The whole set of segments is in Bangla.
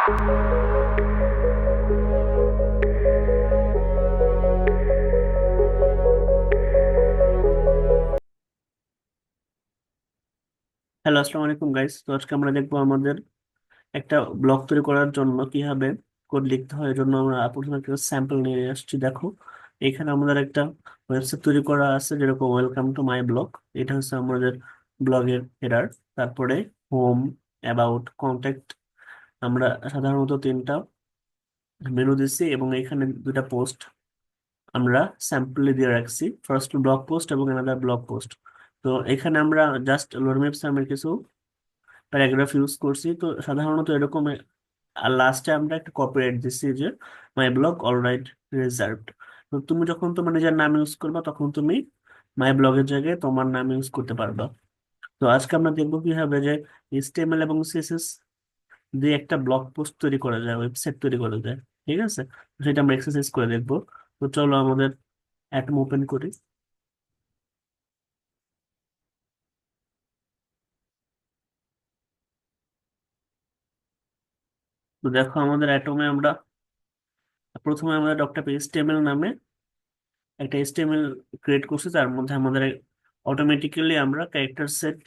হ্যালো, আসসালামু আলাইকুম গাইস। তো আজকে আমরা দেখবো আমাদের একটা ব্লগ তৈরি করার জন্য কিভাবে কোড লিখতে হয়। এর জন্য আমরা প্রথমে একটা স্যাম্পল নিয়ে আসছি। দেখো, এখানে আমাদের একটা ওয়েবসাইট তৈরি করা আছে, যেরকম ওয়েলকাম টু মাই ব্লগ। এটা হচ্ছে আমাদের ব্লগের হেডার। তারপরে হোম, অ্যাবাউট, কন্ট্যাক্ট। আমরা সাধারণত তিনটা মেনু দিচ্ছি এবং এখানে দুটা পোস্ট আমরা স্যাম্পলে দিয়ে রাখছি, ফার্স্ট ব্লগ পোস্ট এবং অ্যানাদার ব্লগ পোস্ট। তো এখানে আমরা জাস্ট লোডম্যাপস নামের কিছু প্যারাগ্রাফ ইউজ করছি। তো সাধারণত এরকম। আর লাস্টে আমরা একটা কপিরাইট দিচ্ছি যে মাই ব্লগ অলরাইট রিজার্ভড। তো তুমি যখন তোমার নিজের নাম ইউজ করবা তখন তুমি মাই ব্লগের জায়গায় তোমার নাম ইউজ করতে পারবা। তো আজকে আমরা দেখবো কিভাবে যে এইচটিএমএল এবং সিএসএস দিয়ে একটা ব্লগ পোস্ট তৈরি করা যায়, ওয়েবসাইট তৈরি করা যায়। ঠিক আছে, তো সেটা আমরা এক্সারসাইজ করে দেখবো। তো চলো আমাদের অ্যাটম ওপেন করি। তো দেখো, আমাদের অ্যাটমে আমরা প্রথমে আমরা ডক্টর এইচটিএমএল নামে একটা এইচটিএমএল ক্রিয়েট করছি। তার মধ্যে আমাদের অটোমেটিক্যালি আমরা character set,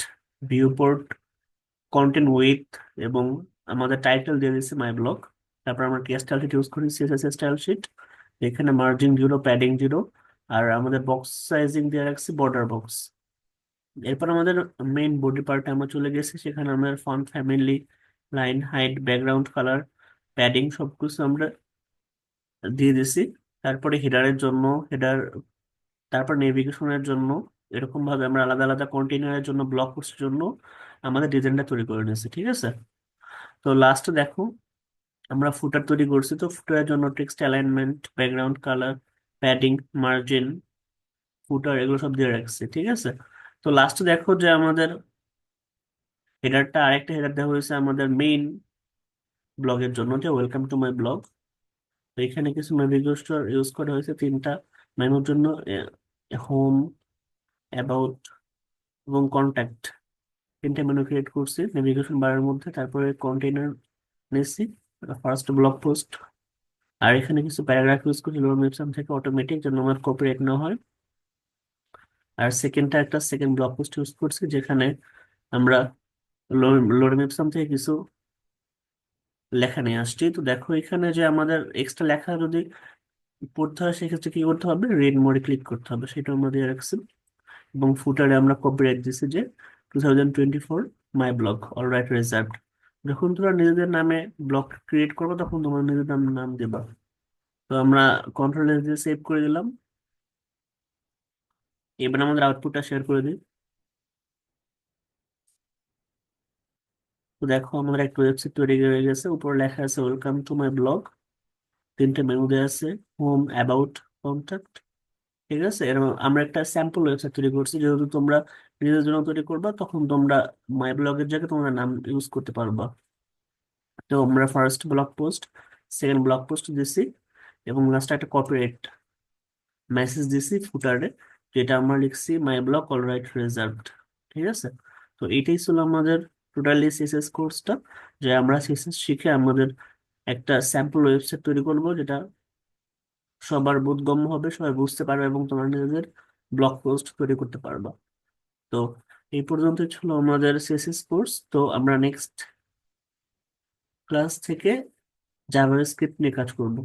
view port, content with এবং আমাদের টাইটেল দিয়ে দিচ্ছি মাই ব্লগ। তারপর আমরা কি স্টাইল শিট ইউজ করি, সিএসএস স্টাইল শিট। এখানে মার্জিন 0, প্যাডিং 0, আর আমাদের বক্স সাইজিং দিয়ে রাখছি বর্ডার বক্স। এরপর আমাদের মেইন বডি পার্টে আমরা চলে গেছি। সেখানে আমাদের font family, line height, background colour, padding সবকিছু আমরা দিয়ে দিছি। তারপরে হেডারের জন্য হেডার, তারপর নেভিগেশনের জন্য এরকম ভাবে আমরা আলাদা আলাদা কন্টেইনারের জন্য, ব্লক পোস্টের জন্য আমাদের ডিজাইনটা তৈরি করে নিয়েছি। ঠিক আছে, তো লাস্টে দেখো আমরা ফুটার তৈরি করছি। তো ফুটারের জন্য text alignment, background colour, padding, margin, footer এগুলো সব দিয়ে রাখছি। ঠিক আছে, তো লাস্টে দেখো যে আমাদের হেডারটা, আরেকটা হেডার দেওয়া হয়েছে আমাদের মেইন ব্লগের জন্য, যে ওয়েলকাম টু মাই ব্লগ। তো এখানে কিছু নেভিগেশন ইউজ করা হয়েছে তিনটা মেনুর জন্য, হোম, অ্যাবাউট এবং কন্ট্যাক্ট। তিনটে মেনু ক্রিয়েট করছি নেভিগেশন বারের মধ্যে। তারপরে কন্টেইনার নিয়েছি, ফার্স্ট ব্লগ পোস্ট। আর এখানে কিছু প্যারাগ্রাফ ইউজ করছি লোড মিপসাম থেকে, অটোমেটিক, যেন আমার কপিরাইট না হয়। আর সেকেন্ডটা একটা সেকেন্ড ব্লগ পোস্ট ইউজ করছি, যেখানে আমরা লোড মিপসাম থেকে কিছু লেখা নিয়ে আসছি। তো দেখো এখানে যে আমাদের এক্সট্রা লেখা যদি পড়তে হয়, সেক্ষেত্রে কি করতে হবে, রিড মোডে ক্লিক করতে হবে, সেটা আমরা দিয়ে রাখছি। এবং ফুটারে আমরা কপিরাইট দিছি যে 2024 মাই ব্লগ অলরাইট রিজার্ভড। যখন তোমরা নিজেদের নামে ব্লগ ক্রিয়েট করবে তখন তোমার নিজেদের নাম নাম দেবা। তো আমরা কন্ট্রোল এস দিয়ে সেভ করে দিলাম। এবার আমাদের আউটপুটটা শেয়ার করে দিই। তো দেখো আমাদের একটা ওয়েবসাইট তৈরি হয়ে গেছে। উপরে লেখা আছে ওয়েলকাম টু মাই ব্লগ, তিনটে মেনু দেওয়া আছে, হোম, অ্যাবাউট, কন্ট্যাক্ট। ঠিক আছে, এরকম আমরা একটা স্যাম্পল ওয়েবসাইট তৈরি করছি। যেহেতু তোমরা নিজের জন্য তৈরি করবা, তখন তোমরা মাই ব্লগের জায়গায় তোমরা নাম ইউজ করতে পারবা। তো আমরা first blog post, second blog post দিছি এবং লাস্টে একটা কপিরাইট মেসেজ দিছি ফুটারে, যেটা আমরা লিখছি মাই ব্লগ অলরাইট রিজার্ভড। ঠিক আছে, তো এইটাই ছিল আমাদের টোটালি সিএসএস কোর্সটা। যে আমরা সিএসএস শিখে আমাদের একটা স্যাম্পল ওয়েবসাইট তৈরি করব, যেটা সবার বোধগম্য হবে, সবাই বুঝতে পারবে এবং তোমরা নিজেদের ব্লগ পোস্ট তৈরি করতে পারবা। তো এই পর্যন্তই ছিল আমাদের সিএসএস কোর্স। তো আমরা নেক্সট ক্লাস থেকে জাভাস্ক্রিপ্ট নিয়ে কাজ করব।